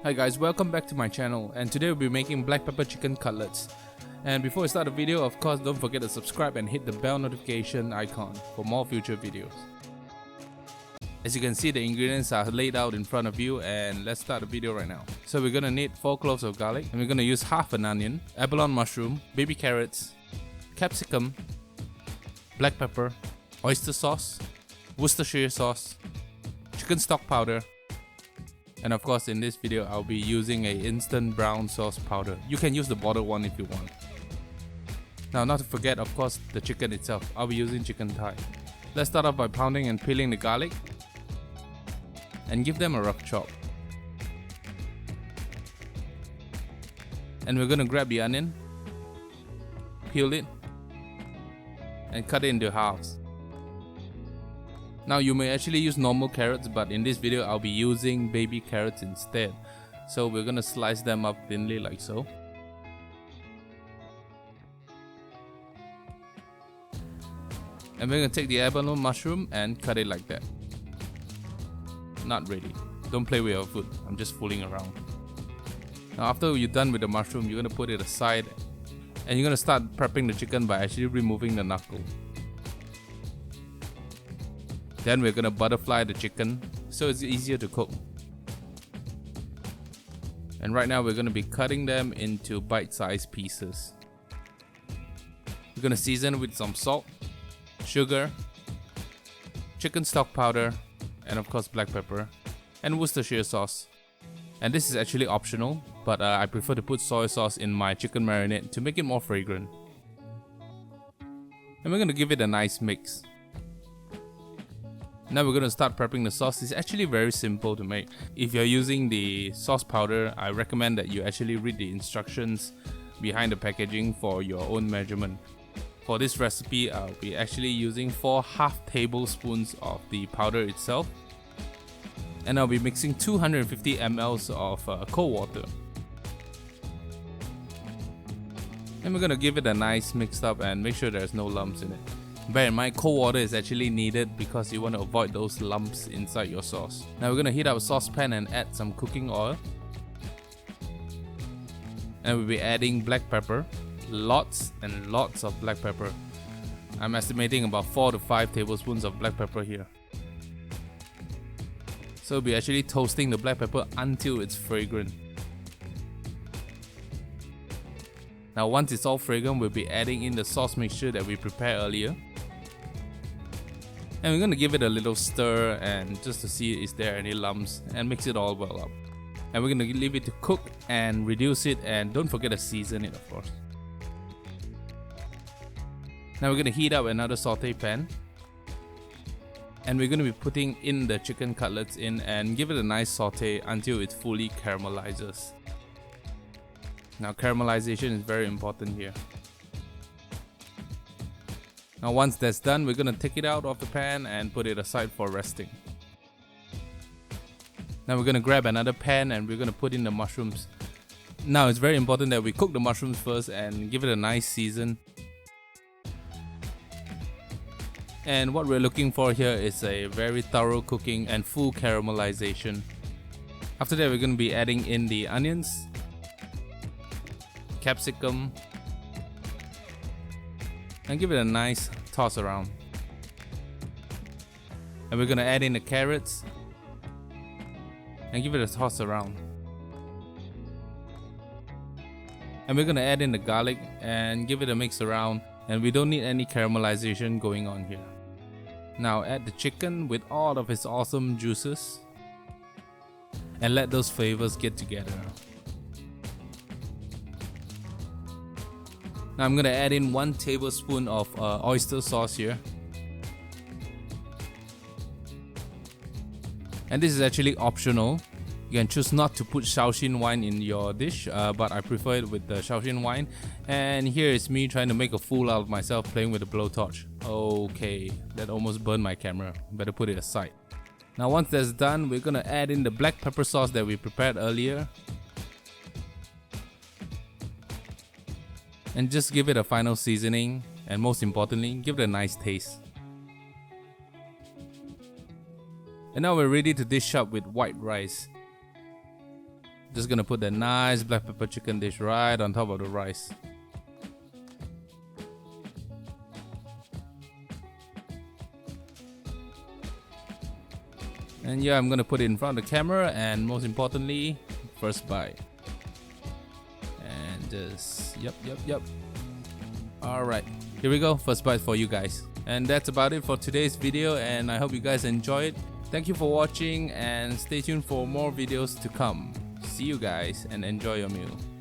Hi guys, welcome back to my channel, and today we'll be making black pepper chicken cutlets. And before I start the video, of course, don't forget to subscribe and hit the bell notification icon for more future videos. As you can see, the ingredients are laid out in front of you, and let's start the video right now. So we're gonna need 4 cloves of garlic, and we're gonna use half an onion, abalone mushroom, baby carrots, capsicum, black pepper, oyster sauce, Worcestershire sauce, chicken stock powder, and of course in this video I'll be using a instant brown sauce powder. You can use the bottled one if you want. Now, not to forget, of course, the chicken itself. I'll be using chicken thigh. Let's start off by pounding and peeling the garlic and give them a rough chop. And we're gonna grab the onion, peel it, and cut it into halves. Now, you may actually use normal carrots, but in this video I'll be using baby carrots instead. So we're gonna slice them up thinly like so. And we're gonna take the abalone mushroom and cut it like that. Not ready. Don't play with your food. I'm just fooling around. Now, after you're done with the mushroom, you're gonna put it aside, and you're gonna start prepping the chicken by actually removing the knuckle. Then we're gonna butterfly the chicken so it's easier to cook. And right now we're gonna be cutting them into bite-sized pieces. We're gonna season with some salt, sugar, chicken stock powder, and of course black pepper, and Worcestershire sauce. And this is actually optional, but I prefer to put soy sauce in my chicken marinade to make it more fragrant. And we're gonna give it a nice mix. Now we're going to start prepping the sauce. It's actually very simple to make. If you're using the sauce powder, I recommend that you actually read the instructions behind the packaging for your own measurement. For this recipe, I'll be actually using 4 half tablespoons of the powder itself. And I'll be mixing 250 ml of cold water. And we're going to give it a nice mix up and make sure there's no lumps in it. Bear in mind, cold water is actually needed because you want to avoid those lumps inside your sauce. Now we're going to heat up a saucepan and add some cooking oil. And we'll be adding black pepper. Lots and lots of black pepper. I'm estimating about 4 to 5 tablespoons of black pepper here. So we'll be actually toasting the black pepper until it's fragrant. Now once it's all fragrant, we'll be adding in the sauce mixture that we prepared earlier. And we're going to give it a little stir and just to see is there any lumps, and mix it all well up. And we're going to leave it to cook and reduce it, and don't forget to season it, of course. Now we're going to heat up another saute pan. And we're going to be putting in the chicken cutlets in and give it a nice saute until it fully caramelizes. Now caramelization is very important here. Now once that's done, we're going to take it out of the pan and put it aside for resting. Now we're going to grab another pan and we're going to put in the mushrooms. Now it's very important that we cook the mushrooms first and give it a nice season. And what we're looking for here is a very thorough cooking and full caramelization. After that, we're going to be adding in the onions, capsicum, and give it a nice toss around. And we're going to add in the carrots and give it a toss around. And we're going to add in the garlic and give it a mix around, and we don't need any caramelization going on here. Now add the chicken with all of its awesome juices and let those flavors get together. Now I'm going to add in 1 tablespoon of oyster sauce here. And this is actually optional. You can choose not to put Shaoxin wine in your dish, but I prefer it with the Shaoxin wine. And here is me trying to make a fool out of myself playing with a blowtorch. Okay, that almost burned my camera. Better put it aside. Now once that's done, we're going to add in the black pepper sauce that we prepared earlier. And just give it a final seasoning, and most importantly, give it a nice taste. And now we're ready to dish up with white rice. Just gonna put that nice black pepper chicken dish right on top of the rice. And yeah, I'm gonna put it in front of the camera, and most importantly, first bite. And just yep. Alright, here we go, first bite for you guys. And that's about it for today's video, and I hope you guys enjoyed. Thank you for watching, and stay tuned for more videos to come. See you guys, and enjoy your meal.